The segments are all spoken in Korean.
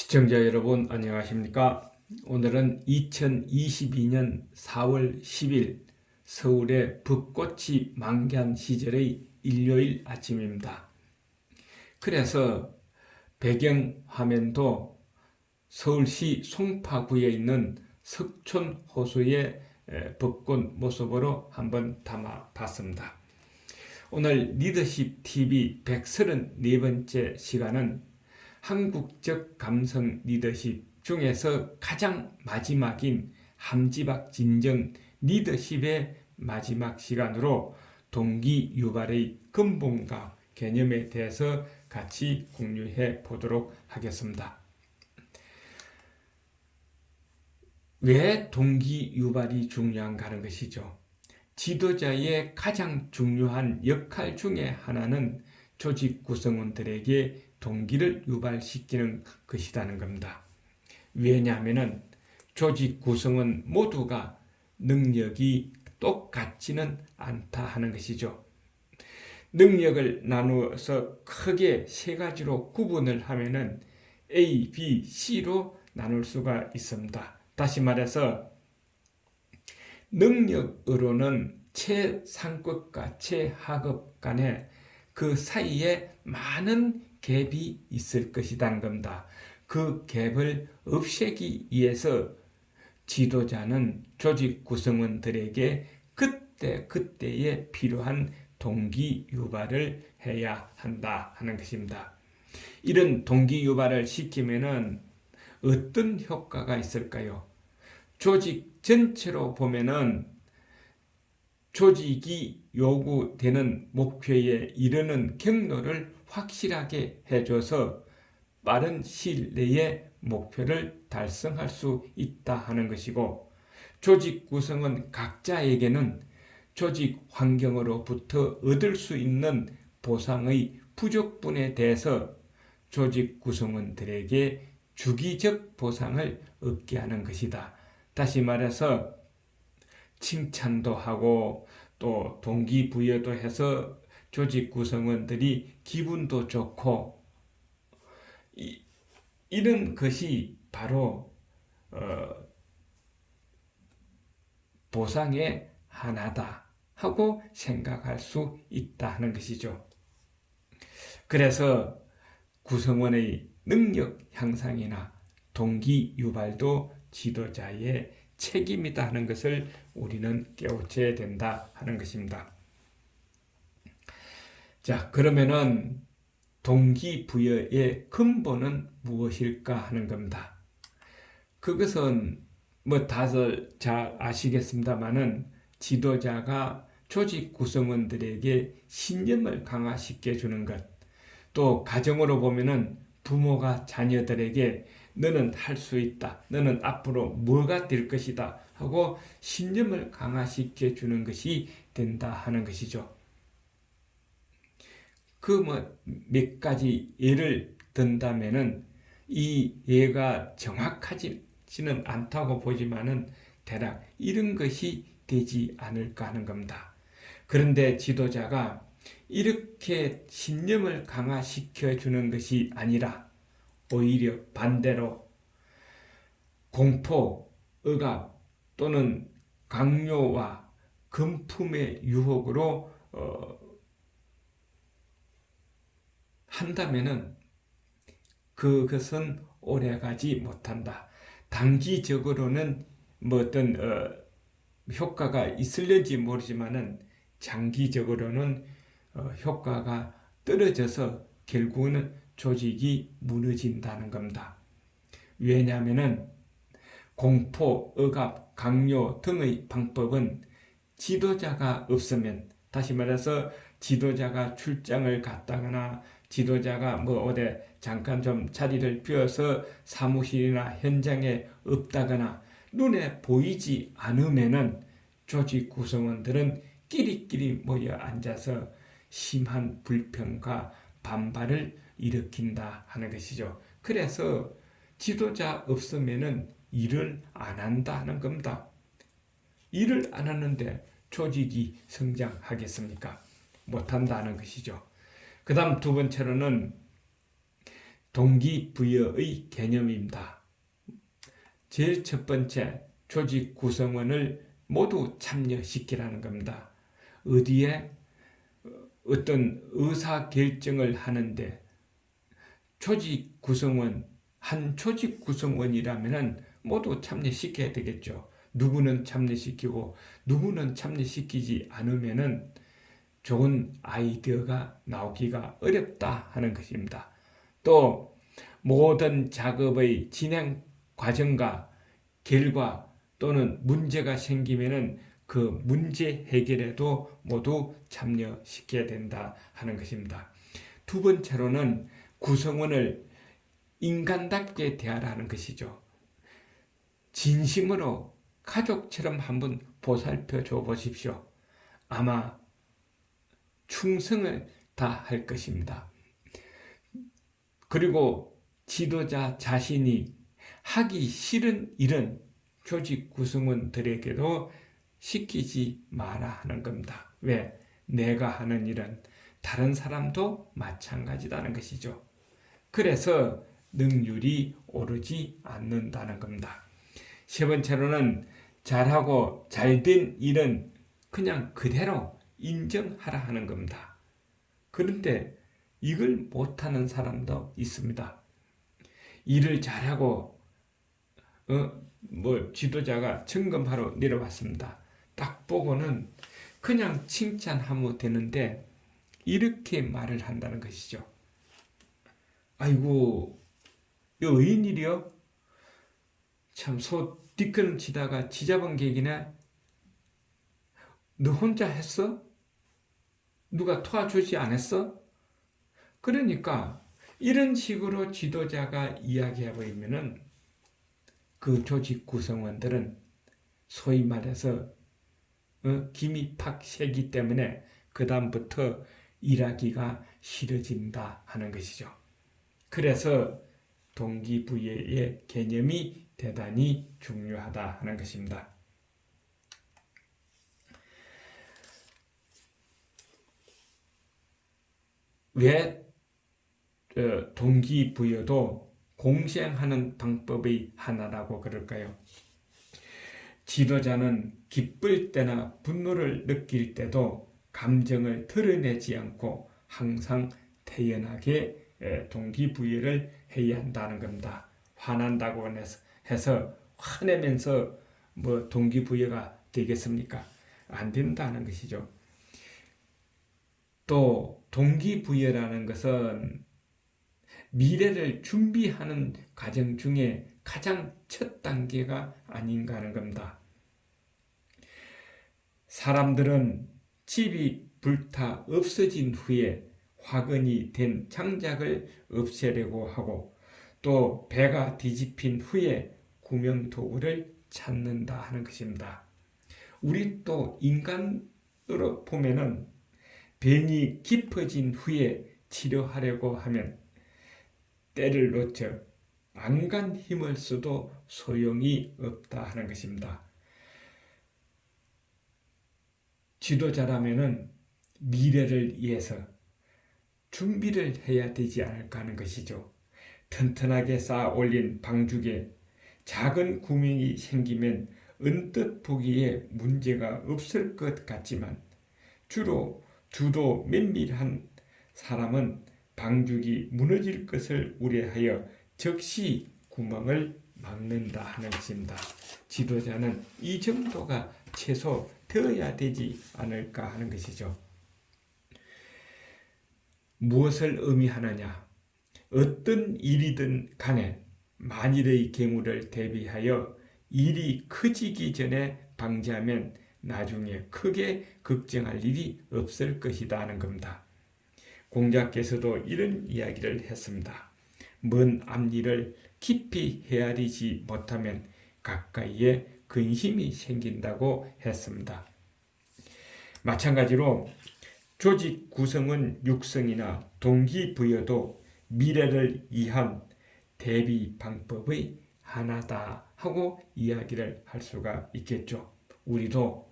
시청자 여러분 안녕하십니까? 오늘은 2022년 4월 10일 서울의 벚꽃이 만개한 시절의 일요일 아침입니다. 그래서 배경 화면도 서울시 송파구에 있는 석촌 호수의 벚꽃 모습으로 한번 담아 봤습니다. 오늘 리더십 TV 134번째 시간은 한국적 감성 리더십 중에서 가장 마지막인 함지박 진정 리더십의 마지막 시간으로 동기 유발의 근본과 개념에 대해서 같이 공유해 보도록 하겠습니다. 왜 동기 유발이 중요한가 하는 것이죠. 지도자의 가장 중요한 역할 중에 하나는 조직 구성원들에게 동기를 유발시키는 것이라는 겁니다. 왜냐하면 조직 구성원 모두가 능력이 똑같지는 않다 하는 것이죠. 능력을 나누어서 크게 세 가지로 구분을 하면은 A, B, C로 나눌 수가 있습니다. 다시 말해서 능력으로는 최상급과 최하급 간에 그 사이에 많은 갭이 있을 것이라는 겁니다. 그 갭을 없애기 위해서 지도자는 조직 구성원들에게 그때그때에 필요한 동기 유발을 해야 한다 하는 것입니다. 이런 동기 유발을 시키면은 어떤 효과가 있을까요? 조직 전체로 보면은 조직이 요구되는 목표에 이르는 경로를 확실하게 해줘서 빠른 시일 내에 목표를 달성할 수 있다 하는 것이고, 조직 구성원 각자에게는 조직 환경으로부터 얻을 수 있는 보상의 부족분에 대해서 조직 구성원들에게 주기적 보상을 얻게 하는 것이다. 다시 말해서 칭찬도 하고 또 동기부여도 해서 조직 구성원들이 기분도 좋고, 이런 것이 바로 보상의 하나다 하고 생각할 수 있다 하는 것이죠. 그래서 구성원의 능력 향상이나 동기 유발도 지도자의 책임이다 하는 것을 우리는 깨우쳐야 된다 하는 것입니다. 자, 그러면은 동기부여의 근본은 무엇일까 하는 겁니다. 그것은 다들 잘 아시겠습니다만은 지도자가 조직 구성원들에게 신념을 강화시켜 주는 것, 또 가정으로 보면은 부모가 자녀들에게 너는 할 수 있다, 너는 앞으로 뭐가 될 것이다 하고 신념을 강화시켜 주는 것이 된다 하는 것이죠. 몇 가지 예를 든다면은 이 예가 정확하지는 않다고 보지만은 대략 이런 것이 되지 않을까 하는 겁니다. 그런데 지도자가 이렇게 신념을 강화시켜 주는 것이 아니라 오히려 반대로 공포, 억압 또는 강요와 금품의 유혹으로 한다면은 그것은 오래가지 못한다. 단기적으로는 어떤 효과가 있을는지 모르지만은 장기적으로는 효과가 떨어져서 결국은 조직이 무너진다는 겁니다. 왜냐하면은 공포, 억압, 강요 등의 방법은 지도자가 없으면, 다시 말해서 지도자가 출장을 갔다거나 지도자가 어디 잠깐 좀 자리를 비워서 사무실이나 현장에 없다거나 눈에 보이지 않으면은 조직 구성원들은 끼리끼리 모여 앉아서 심한 불평과 반발을 일으킨다 하는 것이죠. 그래서 지도자 없으면은 일을 안 한다는 겁니다. 일을 안 하는데 조직이 성장하겠습니까? 못한다는 것이죠. 그 다음 두 번째로는 동기부여의 개념입니다. 제일 첫 번째, 조직 구성원을 모두 참여시키라는 겁니다. 어디에 어떤 의사결정을 하는데 조직 구성원, 한 조직 구성원이라면 모두 참여시켜야 되겠죠. 누구는 참여시키고 누구는 참여시키지 않으면 좋은 아이디어가 나오기가 어렵다 하는 것입니다. 또 모든 작업의 진행 과정과 결과 또는 문제가 생기면은 그 문제 해결에도 모두 참여시켜야 된다 하는 것입니다. 두 번째로는 구성원을 인간답게 대하라는 것이죠. 진심으로 가족처럼 한번 보살펴 줘 보십시오. 아마 충성을 다할 것입니다. 그리고 지도자 자신이 하기 싫은 일은 조직 구성원들에게도 시키지 마라 하는 겁니다. 왜? 내가 하는 일은 다른 사람도 마찬가지다는 것이죠. 그래서 능률이 오르지 않는다는 겁니다. 세 번째로는 잘하고 잘된 일은 그냥 그대로 인정하라 하는 겁니다. 그런데 이걸 못하는 사람도 있습니다. 일을 잘하고 지도자가 점검하러 내려왔습니다. 딱 보고는 그냥 칭찬하면 되는데 이렇게 말을 한다는 것이죠. 아이고, 이거 웬일이요? 참 소 뒷걸음치다가 지잡은 객이네. 너 혼자 했어? 누가 도와주지 않았어? 그러니까 이런 식으로 지도자가 이야기해버리면은 그 조직 구성원들은 소위 말해서 김이 팍 새기 때문에 그 다음부터 일하기가 싫어진다 하는 것이죠. 그래서 동기부여의 개념이 대단히 중요하다 하는 것입니다. 왜 동기부여도 공생하는 방법의 하나라고 그럴까요? 지도자는 기쁠 때나 분노를 느낄 때도 감정을 드러내지 않고 항상 태연하게 동기부여를 해야 한다는 겁니다. 화난다고 해서 화내면서 동기부여가 되겠습니까? 안 된다는 것이죠. 또 동기부여라는 것은 미래를 준비하는 과정 중에 가장 첫 단계가 아닌가 하는 겁니다. 사람들은 집이 불타 없어진 후에 화근이 된 창작을 없애려고 하고 또 배가 뒤집힌 후에 구명도구를 찾는다 하는 것입니다. 우리 또 인간으로 보면은 병이 깊어진 후에 치료하려고 하면 때를 놓쳐 안간 힘을 써도 소용이 없다 하는 것입니다. 지도자라면은 미래를 위해서 준비를 해야 되지 않을까 하는 것이죠. 튼튼하게 쌓아 올린 방죽에 작은 구멍이 생기면 언뜻 보기에 문제가 없을 것 같지만 주로 주도 면밀한 사람은 방죽이 무너질 것을 우려하여 즉시 구멍을 막는다 하는 것입니다. 지도자는 이 정도가 최소 되어야 되지 않을까 하는 것이죠. 무엇을 의미하느냐? 어떤 일이든 간에 만일의 경우를 대비하여 일이 커지기 전에 방지하면 나중에 크게 걱정할 일이 없을 것이다 하는 겁니다. 공자께서도 이런 이야기를 했습니다. 먼 앞일을 깊이 헤아리지 못하면 가까이에 근심이 생긴다고 했습니다. 마찬가지로 조직 구성원 육성이나 동기부여도 미래를 위한 대비 방법의 하나다 하고 이야기를 할 수가 있겠죠. 우리도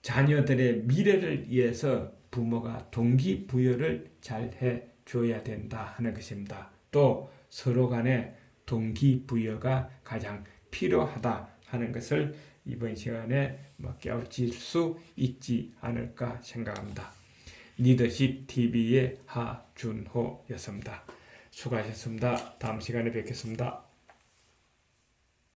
자녀들의 미래를 위해서 부모가 동기부여를 잘 해줘야 된다 하는 것입니다. 또 서로 간의 동기부여가 가장 필요하다 하는 것을 이번 시간에 깨우칠 수 있지 않을까 생각합니다. 리더십 TV의 하준호였습니다. 수고하셨습니다. 다음 시간에 뵙겠습니다.